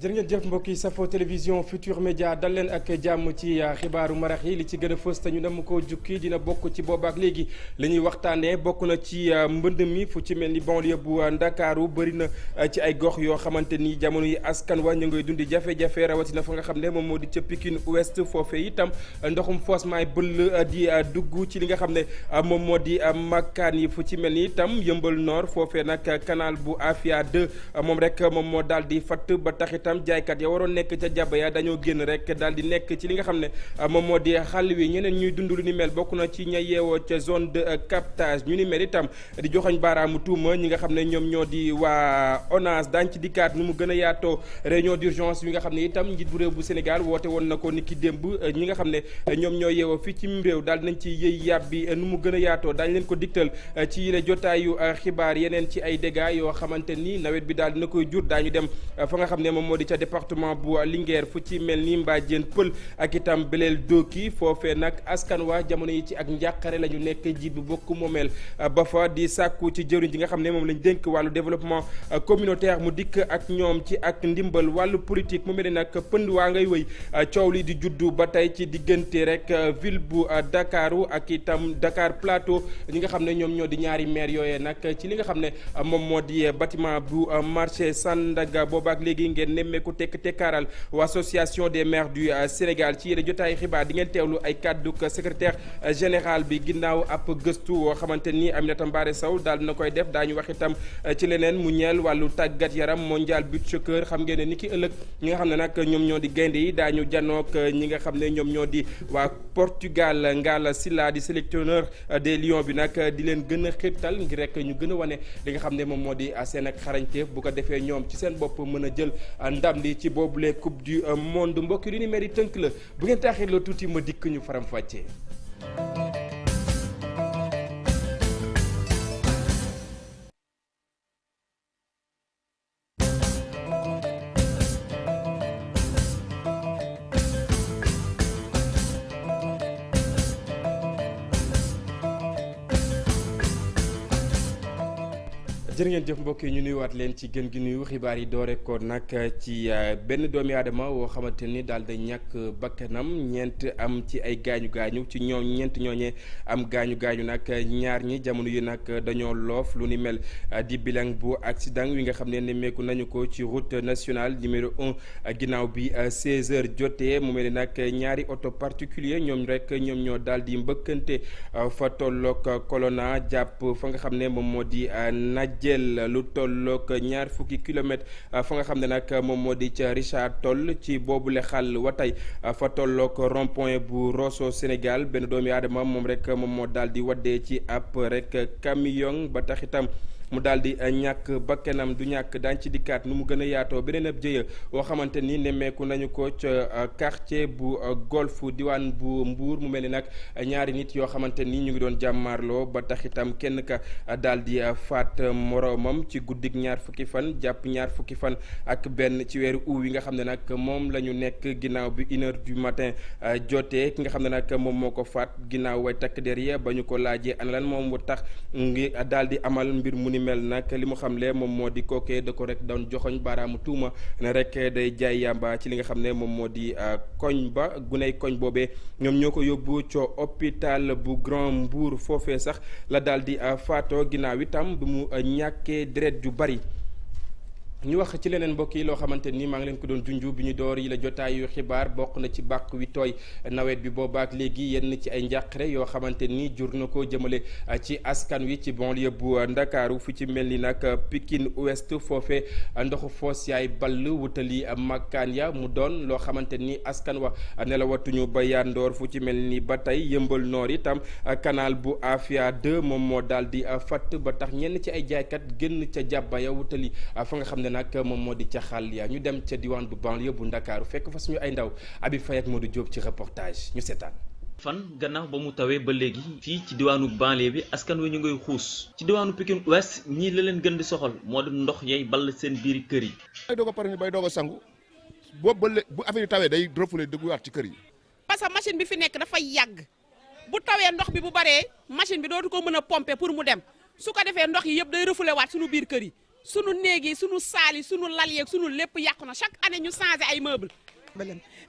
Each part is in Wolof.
jërë ngeen jëf mbokk yi safo télévision Futur Média dal leen ak jàmm ci xibaaru marax yi li ci gën a fës te ñu dem ko jukki dina bokk ci boobaak léegi li ñuy waxtaanee bokk na ci mbënd mi fu ci mel ni banlieue bu Ndakaaru bëri na ci ay gox yoo xamante ni jamono yi askan wa ñu ngay dundi jafe-jafe rawatina fa nga xam ne moom moo di ca Pikine Ouest foofee itam ndoxum foosmaay bëll di dugg ci li nga xam ne moom moo di makkaan yi fu ci mel ni itam Yëmbal Nord foofee nag canal bu Afia 2 moom rek moom moo daal di fatt ba tax itam jaaykat ya waroon nekk ca jàbb ya dañoo génn rek daal di nekk ci li nga xam ne moom moo di xàll wi ñeneen ñuy dund lu ni mel bokk na ci ña yeewoo ca zone de captage ñu ni mel itam di joxoñ baaraamu tuuma ñi nga xam ne ñoom ñoo di waa ONAS daañ ci dikkaat nu mu gën a yaatoo réunion d'urgence bi nga xam ne itam njiit bu réew bu Sénégal woote woon na ko ni ki démb ñi nga xam ne ñoom ñoo yeewoo fii ci réew daal nañ ci yëy yàbbi nu mu gën a yaatoo daañ leen ko digtal ci yile jotaayu xibaar yeneen ci ay dégâts yoo xamante ni nawet bi daal dina koy jur daañu dem fa nga xam ne moom moo di ca département bu Linguère fu ci mel ni Mbadiène Pël ak itam Belel Doki foofee nag askan waa jamono yi ci ak njàqare la ñu nekk jiit bu bokk moomeel ba fa di sàkku ci jëriñ ji nga xam ne moom lañ dénk wàllu développement communautaire mu dikk ak ñoom ci ak ndimbal wàllu politique mu mel ni nag pënd waa ngay wëy coow li di juddu ba tey ci diggante rek ville bu Dakaru ak itam Dakar Plateau ñi nga xam ne ñoom ñoo di ñaari maire yooyee nag ci li nga xam ne moom moo di bâtiment bu marché Sandaga boobaak léegi ngeen nemmeeku tekkaaral waa association des maires du Sénégal ci yéen jotaay xibaar di ngeen teewlu ay kàddu secrétaire général bi ginnaaw ab gëstu woo xamante ni Aminata Mbaare Sow daal dina koy def daañu wax itam ci leneen mu ñeel wàllu tàggat yaram mondial beach soccer xam ngeen ne ni ki ëllëg ñi nga xam ne nag ñoom ñoo di gaynde yi daañu janook ñi nga xam ne ñoom ñoo di waa Portugal Ngalla Sylla di sélectionneur des Lions bi nag di leen gën a xirtal ngir rek ñu gën a wane li nga xam ne moom moo di seen ak xarañteef bu ko defee ñoom ci seen bopp mën a jël ndam li ci boobule coupe du monde mbokk yi li ni mel ni tënk la bu ngeen taaxee loo tuuti ma dikk ñu faram fàccee. jërë ngeen jëf mbokk yi ñu nuyuwaat leen ci gën gi nuyu xibaar yi doore ko nag ci benn doomi aadama woo xamante ni daal da ñàkk bakkanam ñeent am ci ay gaañu gaañu ci ñoom ñeent ñooñee am gaañu gaañu nag ñaar ñi jamono yi nag dañoo loof lu ni mel di bilan bu accident wi nga xam ne nemmeeku nañu ko ci route nationale numéro 1 ginnaaw bi 16h jotee mu mel ni nag ñaari auto particulier ñoom rek ñoom ñoo daal di mbëkkante fa tolloog Colonna jàpp fa nga xam ne moom moo di najje lu tolloog ñaar fukki kilomètre fa nga xam ne nag moom moo di ca Richard Toll ci boobule xàll wa tey fa tolloog rond point bu Rosso Sénégal benn doomi aadama moom rek moom moo daal di waddee ci ab rek camion ba tax itam mu daal di ñàkk bakkanam du ñàkk daañ ci dikkaat nu mu gën a yaatoo beneen ab jëya woo xamante ni nemmeeku nañu ko ca quartier bu golf diwaan bu Mbour mu mel ni nag ñaari nit yoo xamante ni ñu ngi doon jàmmaarloo ba tax itam kenn ka daal di faat moroomam ci guddig ñaar fukki fan jàpp ñaar fukki fan ak benn ci weeru août wi nga xam ne nag moom la ñu nekk ginnaaw bi 1h du matin jotee ki nga xam ne nag moom moo ko faat ginnaaw way takk der ya ba ñu ko laajee ana lan moom tax ngi daal di amal mbir mu ni mel nag li mu xamle moom moo di kookee da ko rek doon joxoñ baaraamu tuuma ne rek day jaay yàmba ci li nga xam ne moom moo di koñ ba guney koñ boobee ñoom ñoo ko yóbbu ca hôpital bu Grand Mbour foofee sax la daal di faatoo ginnaaw itam bi mu ñàkkee deret ju bari. ñu wax ci leneen mbokk yi loo xamante ni maa ngi leen ko doon junju bi ñu door yi la jotaayu xibaar bokk na ci bàq wi tooy nawet bi boobaak léegi yenn ci ay njàqare yoo xamante ni jur na ko jëmale ci askan wi ci banlieue bu Ndakaaru fu ci mel ni nag Pikine Ouest foofe ndoxu foos yaay ball wutali makkaan ya mu doon loo xamante ni askan wa nelawatuñu ba yandoor fu ci mel ni ba tey Yëmbal Nord itam canal bu Afia 2 moom moo daal di fatt ba tax ñenn ci ay jaaykat génn ca jàbba ya wutali fa nga xam ne nag moom moo di ca xàll ya ñu dem ca diwaan bu banlieue bu Ndakaaru fekk fa suñu ay ndaw Abi Faye ak Modou Diop ci reportage ñu seetaan. fan gannaaw ba mu tawee ba léegi fii ci diwaanu banlieue bi askan wi ñu ngay xuus ci diwaanu Pikine Ouest ñii la leen gën di soxal moo di ndox yay ball seen biiri kër yi. bay doog a pare bay doog a sangu boobu bu affaire yi tawee day refoulé duggaat ci kër yi. parce que machine bi fi nekk dafay yàgg bu tawee ndox bi bu baree machine bi dootu ko mën a pomper pour mu dem su ko defee ndox yi yëpp day refoulé waat suñu biir kër yi sunu néeg yi sunu saal yi sunu lal yeeg sunu lépp yàqu na chaque année ñu changé ay meubles.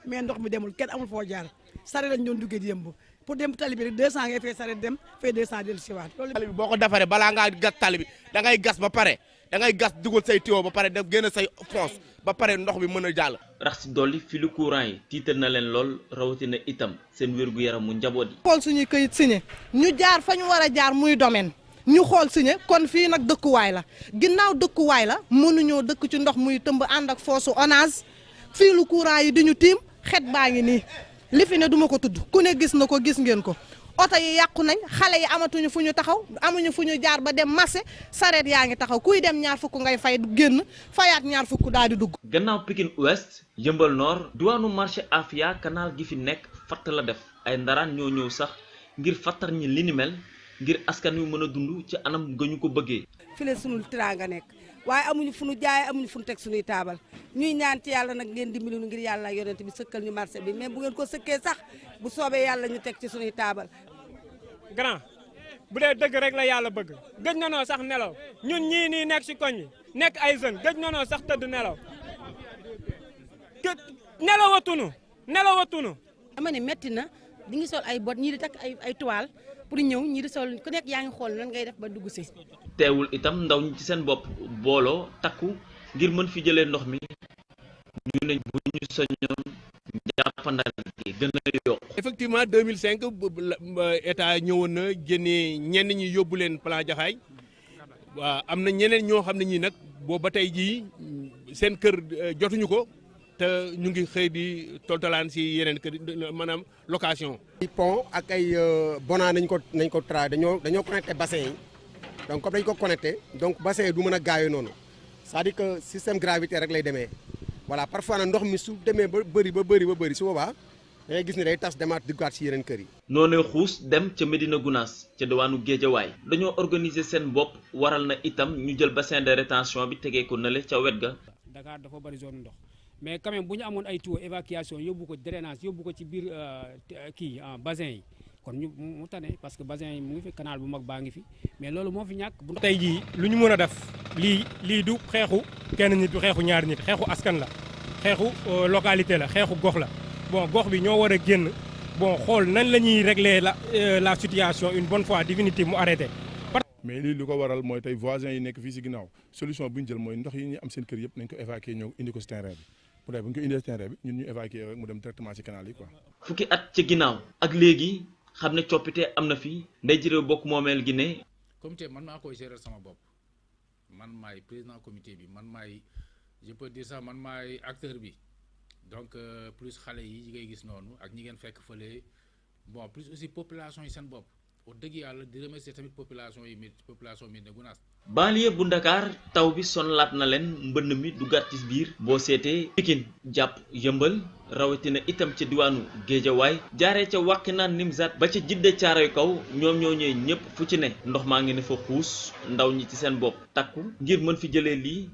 mais ndox mi demul kenn amul foo jaar sare lañ doon duggee di yëmb pour dem tali bi rek 200 ngay fay sare dem fay 200 dellu si waat. tali bi boo ko defaree balaa ngaa gas tali bi da ngay gas ba pare da ngay gas dugal say tuyau ba pare def génn say fosse ba pare ndox bi mën a jàll. rax ci dolli filu courant yi tiital na leen lool rawatina itam seen wér-gu-yaram mu njaboot yi. xool suñuy këyit signé ñu jaar fa ñu war a jaar muy domaine ñu xool signé kon fii nag dëkkuwaay la ginnaaw dëkkuwaay la mënuñoo dëkk ci ndox muy tëmb ànd ak foosu onage filu courant yi di ñu tiim xet baa ngi nii li fi ne duma ko tudd ku ne gis na ko gis ngeen ko oto yi yàqu nañ xale yi amatuñu fu ñu taxaw amuñu fu ñu jaar ba dem marché sareet yaa ngi taxaw kuy dem ñaar fukk ngay fay génn fayaat ñaar fukk daal di dugg. gannaaw Pikine Ouest Yeumbeul Nord diwaanu marché Afia canal gi fi nekk fatt la def ay ndaraan ñoo ñëw sax ngir fattar ñi li ni mel ngir askan wi mën a dund ci anam ga ñu ko bëggee. fi la sunu teraanga nekk waaye amuñu fu nu jaay amuñu fu nu teg sunuy taabal ñuy ñaan ci yàlla nag ngeen dimbali nu ngir yàlla ak yonent bi sëkkal ñu marché bi mais bu ngeen ko sëkkee sax bu soobee yàlla ñu teg ci sunuy taabal. grand bu dee dëgg rek la yàlla bëgg gëj na noo sax nelaw ñun ñii nii nekk ci koñ yi nekk ay jeunes gëj na noo sax tëdd nelaw nelawatunu. dama ne metti na di ngi sol ay bot ñii di takk ay toile pour ñëw ñii di sol ku nekk yaa ngi xool nan ngay def ba dugg si. teewul itam ndaw ñi ci seen bopp booloo takku ngir mën fi jëlee ndox mi ñu ne bu ñu soññoon jàppandal gi gën a yokk. effectivement 2005 état ñëwoon na génnee ñenn ñi yóbbu leen plan Jaxaay waaw am na ñeneen ñoo xam ne ñii nag boobu ba tey jii seen kër jotuñu ko te ñu ngi xëy di toltalaan si yeneen kër maanaam location. pont ak ay bona nañ ko tra dañoo connecté bassin yi donc comme dañ ko connecté donc bassin yi du mën a gaayoo noonu c'est-à-dire que système gravité rek lay demee voilà parfois nag ndox mi su demee ba bëri su boobaa da ngay gis ne day tas demaat duggaat si yeneen kër yi. noonee xuus dem ca Médina Gounass ca diwaanu Géejawaay dañoo organiser seen bopp waral na itam ñu jël bassin de rétention bi tegee ko nële ca wet ga. Dakar dafa bari zone ndox mais quand même bu ñu amoon ay tuyaux évacuation yóbbu ko drainage yóbbu ko ci biir bassin yi kon ñu mu tane parce que bassin yi mu ngi fi canal bu mag baa ngi fi mais loolu moo fi ñàkk. tey jii lu ñu mën a def lii du xeexu kenn nit du xeexu ñaari nit xeexu askan la xeexu localité la xeexu gox la bon gox bi ñoo war a génn bon xool nan la ñuy régler la situation une bonne fois définitive mu arrêté. mais lii li ko waral mooy tey voisins yi nekk fii si ginnaaw solution bu ñu jël mooy ndox yi ñu am seen kër yëpp nañ ko évacuer ñëw indi ko si terrain bi bu dee bu ñu ko indee si terrain bi ñun ñu évacuer rek mu dem directement si canal yi quoi. fukki at ca ginnaaw ak léegi xam ne coppite am na fi ndey jëree bokk moomeel gi ne. comité man maa koy gérer sama bopp man maay président comité bi man maay je peux dire ça man maay acteur bi donc plus xale yi ngay gis noonu ak ñi ngeen fekk fële bon plus aussi population yi seen bopp. pour dëgg yàlla di remercier tamit population Médina Gounass. banlieue bu Ndakaar taw bi sonalaat na leen mbënn mi du gàtt ci biir boo seetee Pikine jàpp Yeumbeul rawatina itam ca diwaanu Géejawaay jaaree ca Wakhinane Nimzatt ba ca Jidda Caaroy Kaw ñoom ñoo ñëwee ñëpp fu ci ne ndox maa ngi ne fa xuus ndaw ñi ci seen bopp takku ngir mën fi jëlee lii.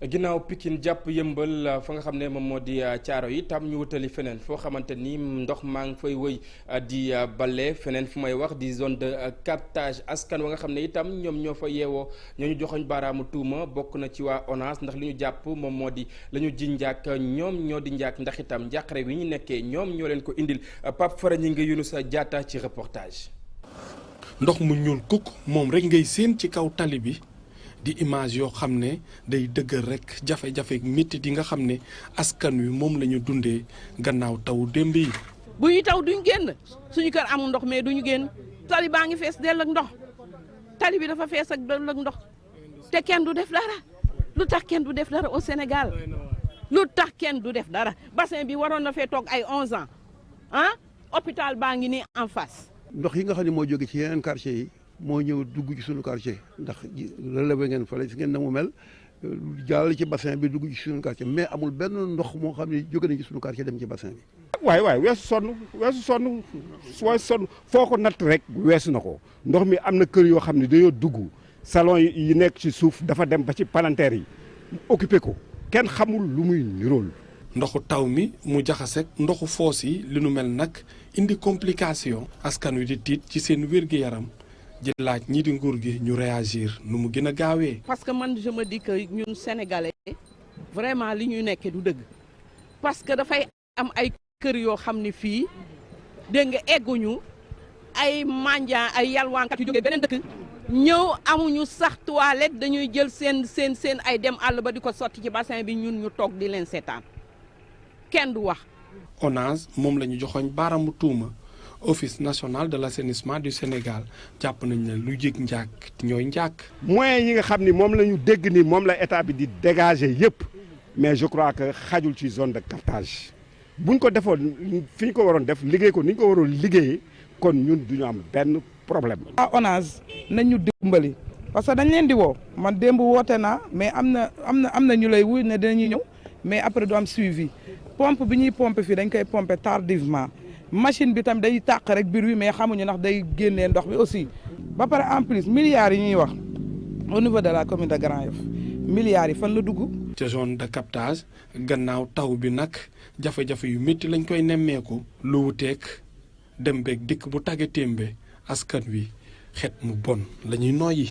ginnaaw Pikine jàpp Yeumbeul fa nga xam ne moom moo di caaro yi tam ñu wutali feneen foo xamante ni ndox maa ngi fay wëy di bale feneen fu may wax di zone de captage askan wa nga xam ne itam ñoom ñoo fa yeewoo ñoo ñu joxoñ baaraamu tuuma bokk na ci waa ONAS ndax li ñu jàpp moom moo di la ñu ji njaak ñoom ñoo di njaak ndax itam njàqare wi ñu nekkee ñoom ñoo leen ko indil Pape Fara ñi ngi Younoussa Diatta ci reportage. ndox mu ñuul kukk moom rek ngay séen ci kaw tali bi. di image yoo xam ne day dëggal rek jafe-jafe métti yi nga xam ne askan wi moom la ñu dundee gannaaw taw démb yi. bu ñu taw duñ génn suñu kër amul ndox mais duñu génn tali baa ngi fees dell ak ndox tali bi dafa fees ak dell ak ndox te kenn du def dara lu tax kenn du def dara au Sénégal lu tax kenn du def dara bassin bi waroon na fee toog ay 11 ans hôpital baa ngi nii en face. ndox yi nga xam ne moo jóge ci yeneen quartier yi. moo ñëw dugg ci suñu quartier ndax relevé ngeen fële si ngeen na mu mel jàll ci bassin bi dugg ci suñu quartier mais amul benn ndox moo xam ne jóge nañ ci suñu quartier dem ci bassin bi. waay weesu sonn foo ko natt rek weesu na ko ndox mi am na kër yoo xam ne dañoo dugg salon yi nekk ci suuf dafa dem ba ci palanteer yi occupé ko kenn xamul lu muy nirool. ndoxu taw mi mu jaxaseeg ndoxu foos yi li nu mel nag indi complication askan wi di tiit ci seen wér-gu-yaram di laaj ñii di nguur gi ñu réagir nu mu gën a gaawee. parce que man je me dis que ñun sénégalais vraiment li ñuy nekkee du dëgg parce que dafay am ay kër yoo xam ne fii dégg nga egguñu ay mandian ay yalwaankat yu jógee beneen dëkk ñëw amuñu sax toilette dañuy jël seen ay dem àll ba di ko sotti ci bassin bi ñun ñu toog di leen seetaan kenn du wax. ONAS moom la ñu joxoñ baaraamu tuuma office national de l'assainissement du Sénégal jàpp nañ ne lu jig njàkk ñooy njàkk. moyens yi nga xam ni moom la ñu dégg ni moom la état bi di dégager yëpp mais je crois que xajul ci zone de captage buñ ko defoon fi ñu ko waroon def liggéey ko ni ñu ko waroon liggéeyee kon ñun du ñu am benn problème. ONAS nañ ñu dimbali parce que dañ leen di woo man démb woote naa mais am na ñu lay wuy ne dinañuy ñëw mais après du am suivi pompe bi ñuy pompe fii dañ koy pomper tardivement. machine bi tam day tàq rek biir wi mais xamuñu ndax day génnee ndox mi aussi ba pare en plus milliards yi ñuy wax au niveau de la commune de Grand Yoff milliards yi fan la dugg. ca zone de captage gannaaw taw bi nag jafe-jafe yu métti lañ koy nemmeeku lu wuteeg dem beeg dikk bu tàgge témbe askan wi xet mu bon la ñuy noyyi.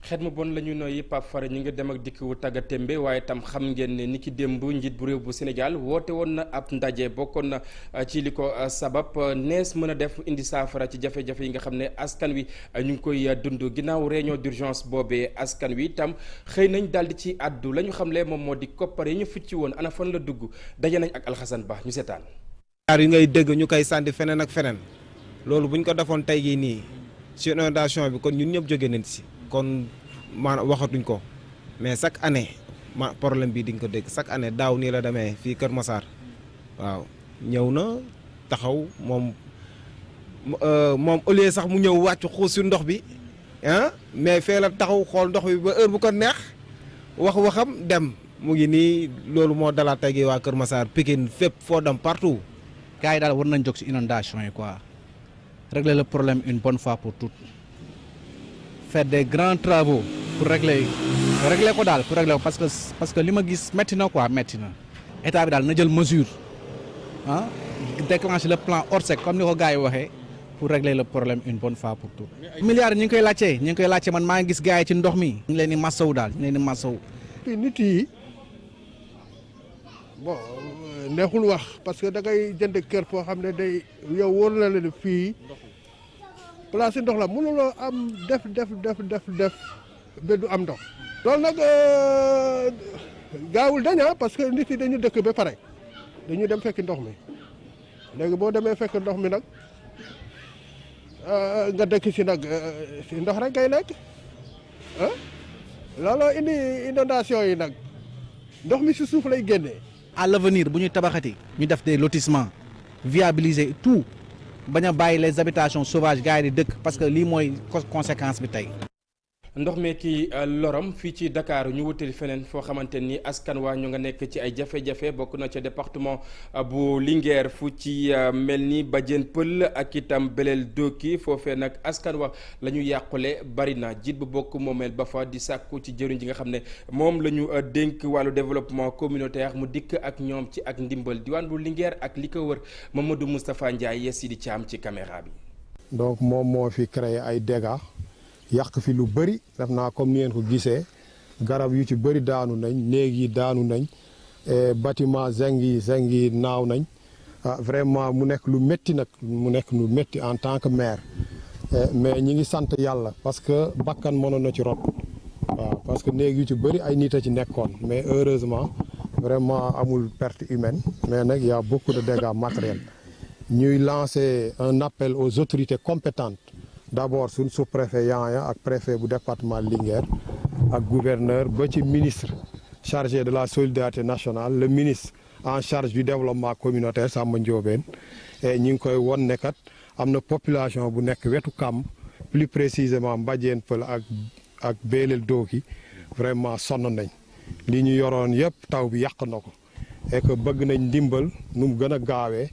xet mu bon la ñu noyyi Pape Fara ñi nga dem ak dikk wu tàgga tembe waaye tam xam ngeen ne ni ki démb njiit bu réew bu Sénégal woote woon na ab ndaje bokkoon na ci li ko sabab nees mën a def indi saafara ci jafe-jafe yi nga xam ne askan wi ñu ngi koy dund ginnaaw réunion d'urgence boobee askan wi itam xëy nañ daal di ci àddu la ñu xamle moom moo di koppar yi ñu ficci woon ana fan la dugg daje nañ ak Alxasan Ba ñu seetaan. yi ngay dégg ñu koy sànni feneen ak feneen loolu bu ñu ko defoon tey jii nii ci inondation bi kon ñun ñëpp jóge nañ si kon maanaam waxatuñ ko mais chaque année problème bi di nga ko dégg chaque année daaw nii la demee fii Kër Massar waaw ñëw na taxaw moom au lieu sax mu ñëw wàcc xuus si ndox bi ah mais fee la taxaw xool ndox bi ba heure bu ko neex waxam dem mu ngi nii loolu moo dalaat tey gi waa Kër Massar Pikine fépp foo dem partout. gars yi daal war nañ jóg si inondation yi quoi régler le problème une bonne fois pour toutes faire des grands travaux pour régler ko daal parce que li ma gis métti na quoi métti na état bi daal na jël mesure ah déclencher le plan Orsec comme ni ko gars yi waxee pour régler le problème une bonne fois pour toutes. milliards yi ñu ngi koy laajte man maa ngi gis gars yi ci ndox mi. ñu ngi leen di masawu daal ñu ngi leen di masawu. nit yi bon neexul wax parce que da ngay jënd kër foo xam ne day yow wóor na leen fii place ndox la mënuloo am def ba du am ndox. loolu nag gaawul dañaa parce que nit yi dañu dëkk ba pare dañu dem fekk ndox mi léegi boo demee fekk ndox mi nag nga dëkk si nag si ndox rek ngay nekk ah looloo indi inondation yi nag ndox mi si suuf lay génnee. à l'avenir bu ñuy tabaxati ñu def des lotissements viabiliser tout bañ a bàyyi les habitations sauvages gars yi di dëkk parce que lii mooy conséquence bi tey. ndox mi ki loram fii ci Dakar ñu wutali feneen foo xamante ni askan waa ñu nga nekk ci ay jafe-jafe bokk na ca département bu Linguère fu ci mel ni Badiane Pël ak itam Belel Doki foofee nag askan wa la ñu yàqule bari na jiit bu bokk moomeel ba fa di sàkku ci jëriñ ji nga xam ne moom la ñu dénk wàllu développement communautaire mu dikk ak ñoom ci ak ndimbal diwaan bu Linguère ak li ko wër Mamadou Moustapha Ndiaye Sidi Thiam ci caméra bi. donc moom moo fi créé ay dégâts. yàq fi lu bëri def naa comme ni ngeen ko gisee garab yu ci bëri daanu nañ néeg yi daanu nañ bâtiment zeng yi naaw nañ vraiment mu nekk lu métti nag mu nekk lu métti en tant que maire mais ñi ngi sant yàlla parce que bakkan mënoon na ci rot waaw parce que néeg yu ci bëri ay nit a ci nekkoon mais heureusement vraiment amul perte humaine mais nag y a beaucoup de dégâts matériels ñuy lancer un appel aux autorités compétentes d'abord suñ sous-préfet Yaya ak préfet bu département Linguère ak gouverneur ba ci ministre chargé de la solidarité nationale le ministre en charge du développement communautaire Samba Ndiobène et ñi ngi koy won ne kat am na population bu nekk wetu Kamb plus précisément Badiane Pël ak Belel Doki vraiment sonn nañ li ñu yoroon yëpp taw bi yàq na ko et que bëgg nañ ndimbal nu mu gën a gaawee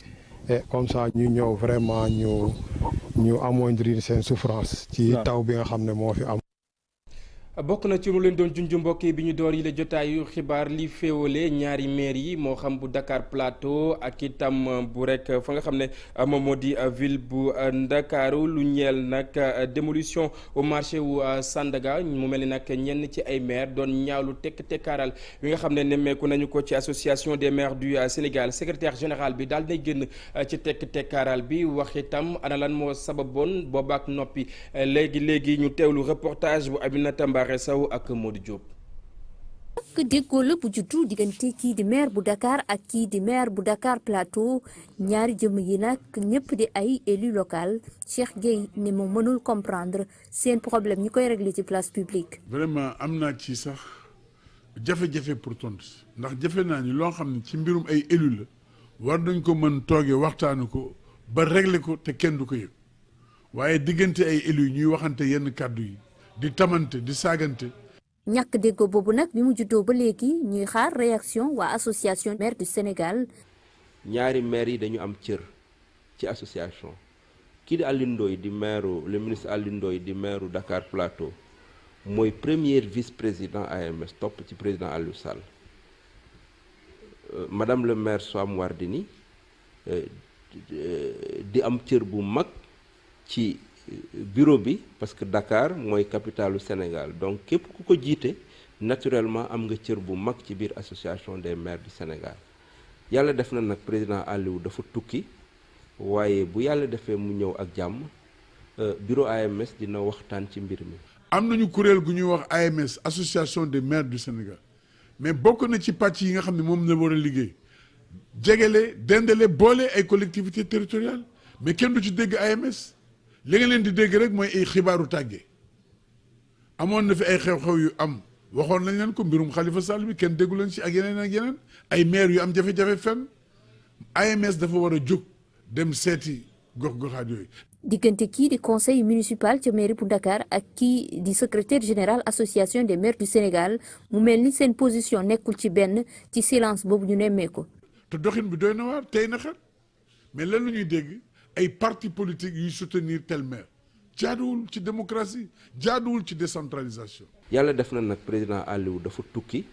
et comme ça ñu ñëw vraiment ñu amoindrir seen souffrance ci taw bi nga xam ne moo fi am. bokk na ci mu leen doon junj mbokk yi bi ñu door yi la jotaayu xibaar li féewale ñaari maire yi moo xam bu Dakar Plateau ak itam bu rek fa nga xam ne moom moo di ville bu Ndakaaru lu ñeel nag démolition au marché wu Sandaga mu mel ni nag ñenn ci ay maire doon ñaawlu tekkaaral wi nga xam ne nemmeeku nañu ko ci association des maires du Sénégal secrétaire général bi daal day génn ci tekkaaral bi wax itam ana lan moo sababoon boobaak noppi léegi ñu teewlu reportage bu Aminata Mbaré Sow ak Modou Diop. ak déggoo la bu juddu diggante kii di maire bu Dakar ak kii di maire bu Dakar Plateau ñaari jëm yi nag ñëpp di ay élu local Cheikh Gueye ne moom mënul comprendre seen problème ñu koy régler ci place publique. vraiment am naa ci sax jafe-jafe pour tontu ndax jafe naa ni loo xam ne ci mbirum ay élu la war nañ ko mën toogee waxtaanu ko ba régler ko te kenn du ko yëg waaye diggante ay élu ñuy waxante yenn kàddu yi di tamante di saagante. ñàkk déggoo boobu nag bi mu juddoo ba léegi ñuy xaar réaction waa association maire du Sénégal. ñaari maire yi dañu am cër ci association kii di Alioune Ndoye di maire le ministre Alioune Ndoye di maire Dakar Plateau mooy premier vice-président AMS topp ci président Aliou Sall madame le maire Soham Wardini di am cër bu mag ci bureau bi parce que Dakar mooy capitalu Sénégal donc képp ku ko jiite naturellement am nga cër bu mag ci biir association des maires du Sénégal yàlla def na nag président Aliou dafa tukki waaye bu yàlla defee mu ñëw ak jàmm bureau AMS dina waxtaan ci mbir mi. am nañu kuréel gu ñuy wax AMS association des maires du Sénégal mais bokk na ci pàcc yi nga xam ne moom la war a liggéey jegele dendale boole ay collectivités territoriales mais kenn du ci dégg AMS. li nga leen di dégg rek mooy ay xibaaru tàggee amoon na fi ay xew-xew yu am waxoon nañ leen ko mbirum Khalifa Sall bi kenn déggu leen ci ak yeneen ay maire yu am jafe-jafe fenn AMS dafa war a jóg dem seeti gox-goxaat yooyu. diggante kii di conseil municipal ca mairie bu Dakar ak kii di secrétaire général association des maires du Sénégal mu mel ni seen position nekkul ci benn ci silence boobu ñu nemmee ko. te doxin bi doy na waar tey na xel mais lan la ñuy dégg. ay parti politique yuy soutenir tel maire jaaduwul ci démocratie jaaduwul ci décentralisation. yàlla def na nag président Aliou dafa tukki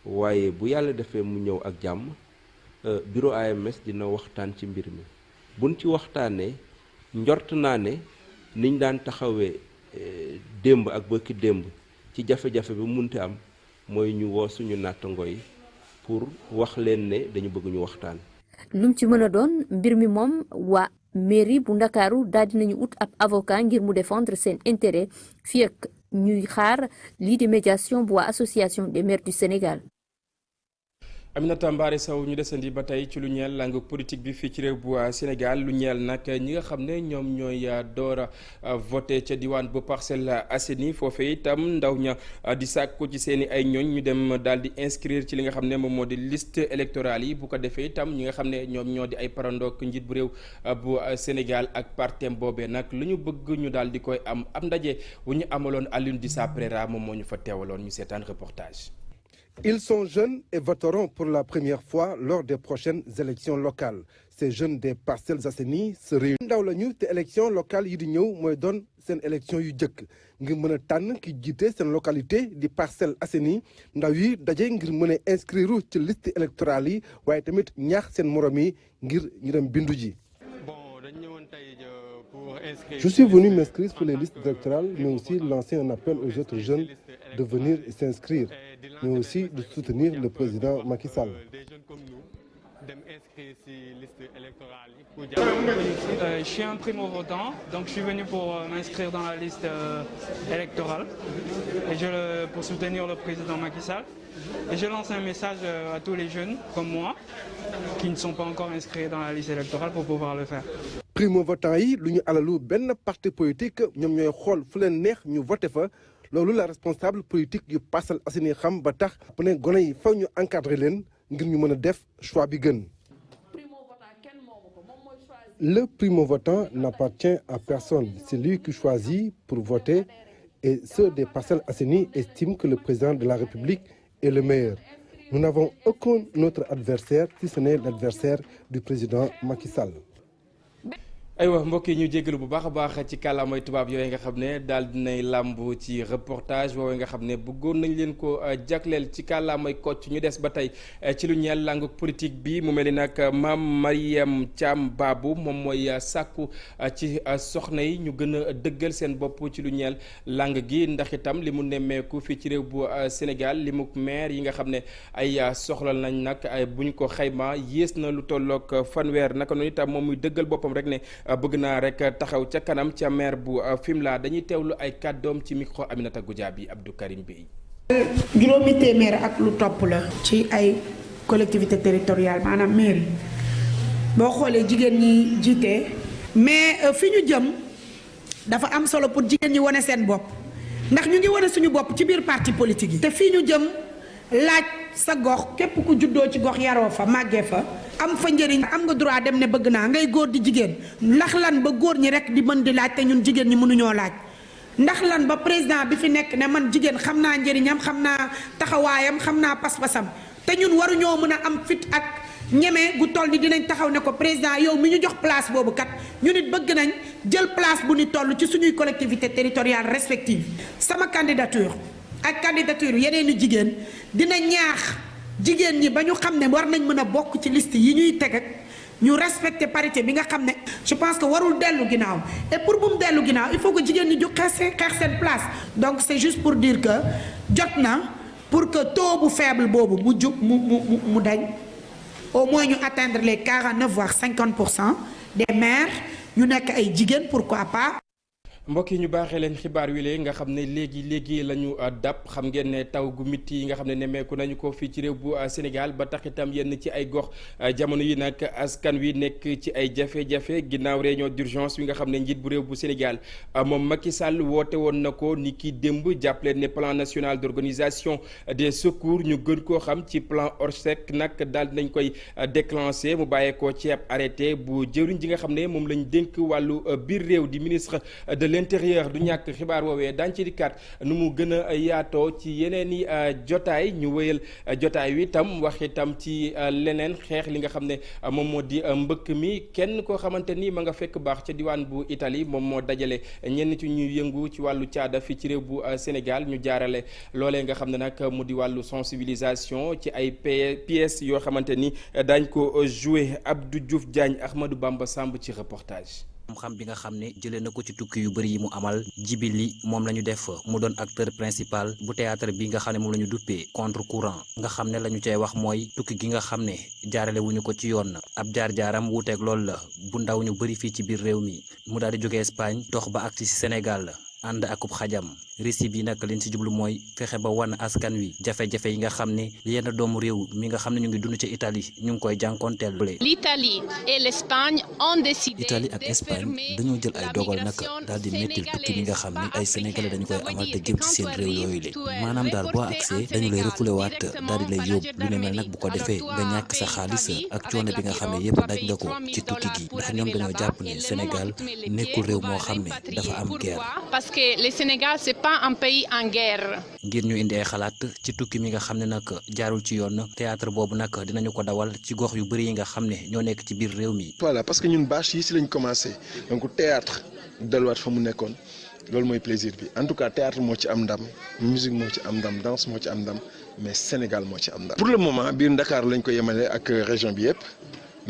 waaye bu yàlla defee mu ñëw ak jàmm bureau AMS dina waxtaan ci mbir mi buñ ci waxtaanee njort naa ne niñ daan taxawee démb ak bëkki démb ci jafe-jafe bi munti am mooy ñu woo suñu nattango yi pour wax leen ne dañu bëgg ñu waxtaan. lum ci mën a doon mbir mi moom waa mairie bu Ndakaaru daal dinañu ut ab avocat ngir mu défendre seen intérêt fii ak ñuy xaar lii di médiation bu waa association des maires du Sénégal. Aminata Mbaré Sow ñu desandi ba tey ci lu ñeel langue politique bi fii ci réew bu Sénégal lu ñeel nag ñi nga xam ne ñoom ñooy door a voté ca diwaan bu Parcelles Assainies foofee itam ndaw ña di sàkku ci seen i ay ñooñ ñu dem daal di inscrire ci li nga xam ne moom moo di liste électorale yi bu ko defee itam ñi nga xam ne ñoom ñoo di ay parandook njiit bu réew bu Sénégal ak partem boobee nag lu ñu bëgg ñu daal di koy am ndaje bu ñu amaloon Alioune Dissa Préra moom moo ñu fa teewaloon ñu seetaan reportage. Ils sont jeunes et voteront pour la première fois lors des prochaines élections locales. Ces jeunes des Parcelles Assainies se réunissent. ndaw lañu te élection locale yi di ñëw mooy doon seen élection yu jëkk ngir mën a tànn ki jiite seen localité di Parcelles Assainies ndaw yi daje ngir mën a inscrire ci liste électorale yi waaye tamit ñaax seen morom yi ngir ñu dem bindu ji. Je suis venu m'inscrire sur les listes électorales, mais aussi lancer un appel aux autres jeunes de venir s'inscrire, mais aussi de soutenir le président Macky Sall. Je suis un primo-votant, donc je suis venu pour m'inscrire dans la liste électorale et pour soutenir le président Macky Sall. Et je lance un message à tous les jeunes comme moi qui ne sont pas encore inscrits dans la liste électorale pour pouvoir le faire. Primo-votant yi lu ñu alalu benn parti politique ñoom ñooy xool fu leen neex ñu voté fa loolu la responsable politique yu Parcelles Assainies xam ba tax bu ne gone yi faw ñu encadré leen ngir ñu mën a def choix bi gën. Le primo-votant n'appartient à personne, c'est lui qui choisit pour voter et ceux des Parcelles Assainies estiment que le président de la République est le meilleur. Nous n'avons aucun autre adversaire si ce n'est l'adversaire du président Macky Sall. aywa mbokk yi ñu jégalu bu baax a baax ci kàllaamay tubaab yooyu nga xam ne daal dinay làmb ci reportage woowee nga xam ne bëggoon nañ leen ko jagleel ci kàllaamay Kocc ñu des ba tey ci lu ñeel langue politique bi mu mel ni nag Mame Marième Thiam Babou moom mooy sàkku ci soxna yi ñu gën a dëggal seen bopp ci lu ñeel langue gi ndax itam li mu nemmeeku fii ci réew bu Sénégal li mu maire yi nga xam ne ay soxla nañ nag buñ ko xayma yées na lu tolloog fanweer naka noonu itam moom muy dëggal boppam rek ne bëgg naa rek taxaw ca kanam ca maire bu Fimela dañuy teewlu ay kàddoom ci micro Aminata Goudiaby Abdou Karim Bey. juróomi téeméer ak lu topp la ci ay collectivité territoriale maanaam mairie boo xoolee jigéen ñi jiite mais fi ñu jëm dafa am solo pour jigéen ñi wane seen bopp ndax ñu ngi wane suñu bopp ci biir parti politique yi te fii ñu jëm laaj sa gox képp ku juddoo ci gox yaroo fa màggee fa am fa njëriñ am nga droit dem ne bëgg naa ngay góor di jigéen ndax lan ba góor ñi rek di mën di laaj te ñun jigéen ñi mënuñoo laaj ndax lan ba président bi fi nekk ne man jigéen xam naa njëriñam xam naa taxawaayam xam naa pas-pasam te ñun waruñoo mën a am fit ak ñeme gu toll ni dinañ taxaw ne ko président yow mi ñu jox place boobu kat ñu nit bëgg nañ jël place bu ni toll ci suñuy collectivité territoriale respective sama candidature ak candidature yeneen i jigéen dina ñaax jigéen ñi ba ñu xam ne war nañ mën a bokk ci liste yi ñuy teg ak ñu respecter parité bi nga xam ne je pense que warul dellu ginnaaw et pour bu mu dellu ginnaaw il faut que jigéen ñi ju xeex seen place donc c'est juste pour dire que jot na pour que taux bu faible boobu mu jub mu dañ au moins ñu atteindre les 49 voire 50% des maires ñu nekk ay jigéen pourquoi pas. mbokk yi ñu baaxee leen xibaar wi lee nga xam ne léegi la ñu dab xam ngeen ne taw gu mitti yi nga xam ne nemmeeku nañu ko fii ci réew bu Sénégal ba tax itam yenn ci ay gox jamono yi nag askan wi nekk ci ay jafe-jafe ginnaaw réunion d'urgence wi nga xam ne njiit bu réew bu Sénégal moom Macky Sall woote woon na ko ni ki démb jàppale ne plan national d'organisation des secours ñu gën koo xam ci plan Orsec nag daal nañ koy déclenché mu bàyyeekoo ci ab arrêté bu jëwriñ ji nga xam ne moom lañ dénk wàllu biir réew di ministre de l'intérieur du ñàkk xibaar woowee daañu ci dikkaat nu mu gën a yaatoo ci yeneen i jotaay ñu wéyal jotaay wi itam wax itam ci leneen xeex li nga xam ne moom moo di mbëkk mi kenn koo xamante ni ma nga fekk baax ca diwaan bu Italie moom moo dajale ñenn ci ñuy yëngu ci wàllu caada fii ci réew bu Sénégal ñu jaarale loolee nga xam ne nag mu di wàllu sensibilisation ci ay pièces yoo xamante ni daañ ko joué Abdou Diouf Diagne Ahmadou Bamba Samb ci reportage. xam bi nga xam ne jëlee na ko ci tukki yu bëri yi mu amal Djibili moom la ñu def mu doon acteur principal bu théâtre bi nga xam ne moom la ñu duppee contre courant nga xam ne la ñu cay wax mooy tukki gi nga xam ne jaarale wuñu ko ci yoon ab jaar-jaaram wuuteeg loolu la bu ndaw ñu bëri fii ci biir réew mi mu daal di jógee Espagne dox ba agsi ci Sénégal ànd akub xajam récit bi nag liñ ci jublu mooy fexe ba wan askan wi jafe-jafe yi nga xam ne yenn doomu réew mi nga xam ne ñu ngi dund ci Italie ñu ngi koy jànkoonteel. L'Italie et l'Espagne ont décidé. Italie ak Espagne dañoo jël ay dogal nag daal di mettil tukki bi nga xam ne ay sénégalais dañu koy amal te jëm ci seen réew yooyu la maanaam daal boo agsee dañu lay refoulé waat daal di lay yóbbu lu ne mel nag bu ko defee nga ñàkk sa xaalis ak coono bi nga xam ne yëpp daj nga ko ci tukki gi ndax ñoom dañoo jàpp ne Sénégal nekkul réew moo xam ne dafa am guerre. Parce que le Sénégal c'est pas un pays en guerre. ngir ñu indi ay xalaat ci tukki mi nga xam ne nag jaarul ci yoon théâtre boobu nag dinañu ko dawal ci gox yu bëri yi nga xam ne ñoo nekk ci biir réew mi. voilà parce que ñun bâche yi si lañ commencé donc théâtre delluwaat fa mu nekkoon loolu mooy plaisir bi en tout cas théâtre moo ci am ndam musique moo ci am ndam danse moo ci am ndam mais Sénégal moo ci am ndam. pour le moment biir Dakar lañ ko yemale ak région bi yëpp.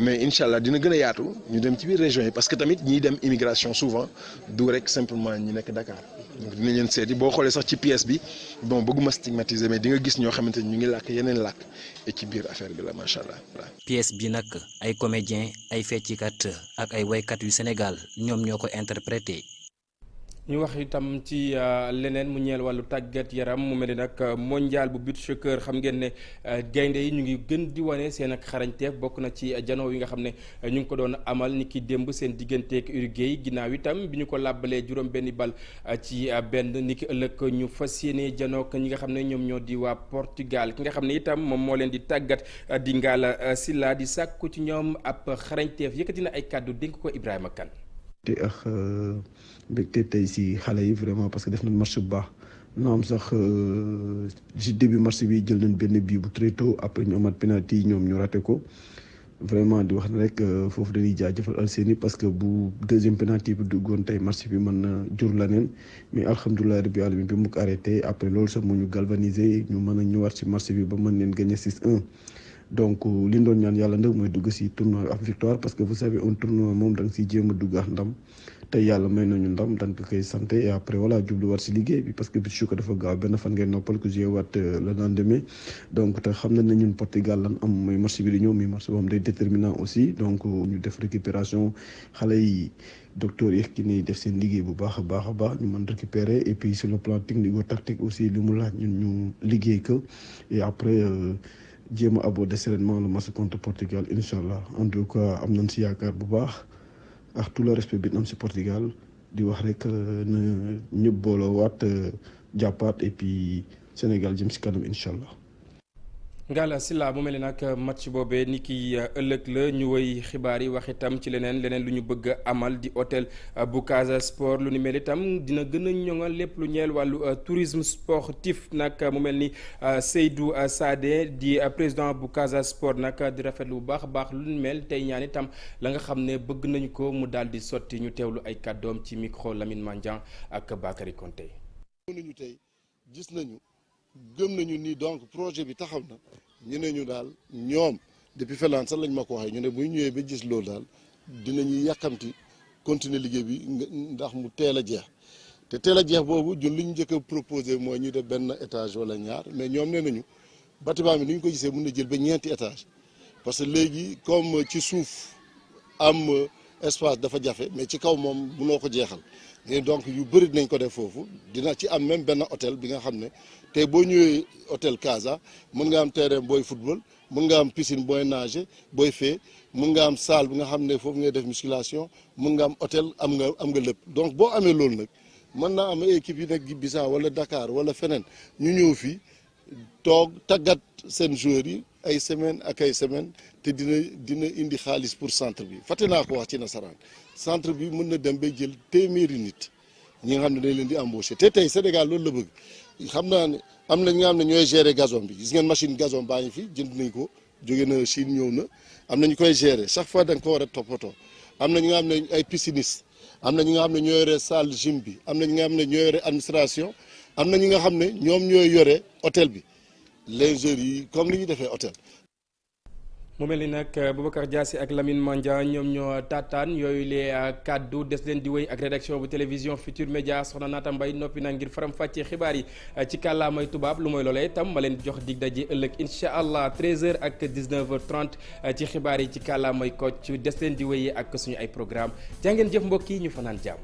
mais incha allah dina gën a yaatu ñu dem ci biir région yi parce que tamit ñiy dem immigration souvent du rek simplement ñi nekk Dakar donc dinañ leen seeti boo xoolee sax ci pièce bi bon bëgguma stigmatiser mais di nga gis ñoo xamante ni ñu ngi làkk yeneen làkk et ci biir affaire bi la macha allah. pièce bi nag ay comédiens ay feccikat ak ay waykat yu Sénégal ñoom ñoo ko interprété. ñu wax itam ci leneen mu ñeel wàllu tàggat yaram mu mel ni nag mondial bu beach soccer xam ngeen ne gaynde yi ñu ngi gën di wane seen ak xarañteef bokk na ci janoo yi nga xam ne ñu ngi ko doon amal ni ki démb seen digganteeg Uruguay ginnaaw itam bi ñu ko làbbalee juróom benni bal ci benn ni ki ëllëg ñu fas yéene janook ñi nga xam ne ñoom ñoo di waa Portugal ki nga xam ne itam moom moo leen di tàggat di Ngalla Sylla di sàkku ci ñoom ab xarañteef yëkkati na ay kàddu dénk ko Ibrahima Kane. te ak mbégte tey si xale yi vraiment parce que def nañ match bu baax non sax ci début match bi jël nañ benn bii bu très tôt après ñu amaat penalty yi ñoom ñu raté ko vraiment di wax ne rek foofu dañuy jaajëfal Alseni parce que bu deuxième penalty bi duggoon tey match bi mën na jur leneen mais alhamdulilah rabbi alamin bi mu ko arrêté après loolu sax moo ñu galvaniser ñu mën a ñëwaat ci match bi ba mën leen gagner 6-1 donc li ñu doon ñaan yàlla nag mooy dugg ci tournoi ak victoire parce que vous savez un tournoi moom da nga ciy jéem a dugg ak ndam tey yàlla may nañu ndam dañ ko koy sant et après voilà jubluwaat ci liggéey bi parce que bi ko dafa gaaw benn fan ngeen noppal ko joué waat le lendemain donc te xam nañ ne ñun Portugal lan am mooy match bi di ñëw muy match boo xam day déterminant aussi donc ñu def récupération xale yi docteur yi ki ni def seen liggéey bu baax a baax ñu mën récupérer et puis sur le plan technico-tactique aussi li mu laaj ñun ñu liggéey ko et après jéem a aborder sereinement le match contre Portugal incha allah en tout cas am nañ ci yaakaar bu baax. ak tout le respect bi am ci Portugal di wax rek na ñëpp booloo waat jàppaat et puis Sénégal jëm ci kanam incha allah. Ngalla Sylla mu mel ni nag match boobee ni ki ëllëg la ñu woy xibaar yi wax itam ci leneen lu ñu bëgg a amal di hôtel bu Casa Sport lu ni mel itam dina gën a ñoŋal lépp lu ñeel wàllu tourisme sportif nag mu mel ni Seydou Sadé di président bu Casa Sport nag di rafetlu bu baax a baax lu ni mel tey ñaan itam la nga xam ne bëgg nañu ko mu daal di sotti ñu teewlu ay kàddoom ci micro Lamine Mandiang ak Bakary Konté. nañu tey gis nañu gëm nañu ni donc projet bi taxaw na ñu ne ñu daal ñoom depuis Finlande sax lañ ma ko waxee ñu ne bu ñu ñëwee ba gis loolu daal dinañuy yàkkamti continuer liggéey bi ndax mu teel a jeex te teel a jeex boobu ñun li ñu njëkk a proposé mooy ñu def benn étage wala ñaar mais ñoom nee nañu bâtiment bi ni ñu ko gisee mën na jël ba ñeenti étage parce que léegi comme ci suuf am espace dafa jafe mais ci kaw moom mënoo ko jeexal et donc yu bëri dinañ ko def foofu dina ci am même benn hôtel bi nga xam ne tey boo ñëwee hôtel Casa mën nga am terrain booy football mën nga am piscine booy nager booy fee mën nga am salle bi nga xam ne foofu ngay def musculation mën nga am hôtel am nga lépp donc boo amee loolu nag mën naa am équipe yi nekk Bissau wala Dakar wala feneen ñu ñëw fii toog tàggat seen joueurs yi ay semaine ak ay semaine te dina indi xaalis pour centre bi fàtte naa ko wax ci nasaraan centre bi mën na dem bay jël téeméeri nit ñi nga xam ne dañ leen di embaucher te tey Sénégal loolu la bëgg xam naa ne am na ñi nga xam ne ñooy gérer gazon bi gis ngeen machine gazon baa ngi fi jënd nañ ko jóge na Chine ñëw na am na ñu koy gérer chaque fois da nga ko war a toppatoo am na ñi nga xam ne ay piscinistes am na ñi nga xam ne ñoo yore salle gym bi am na ñi nga xam ne ñoo yore administration am na ñi nga xam ne ñoom ñooy yore hôtel bi lingeurs yi comme ni ñuy defee hôtel. mu mel ni nag Boubacar Diassi ak Lamine Mandiang ñoom ñoo taataan yooyu les kaddu des leen di wéy ak rédaction bu télévision Futur Média soxna Naata Mbaye noppi na ngir faram-fàccee xibaar yi ci kàllaamay tubaab lu mooy loolee itam ma leen di jox dig daje ëllëg incha allah 13h ak 19h30 ci xibaar yi ci kàllaamay Kocc des leen di wéyee ak suñu ay programme jaa ngeen jëf mbokk yi ñu fanaan jàmm.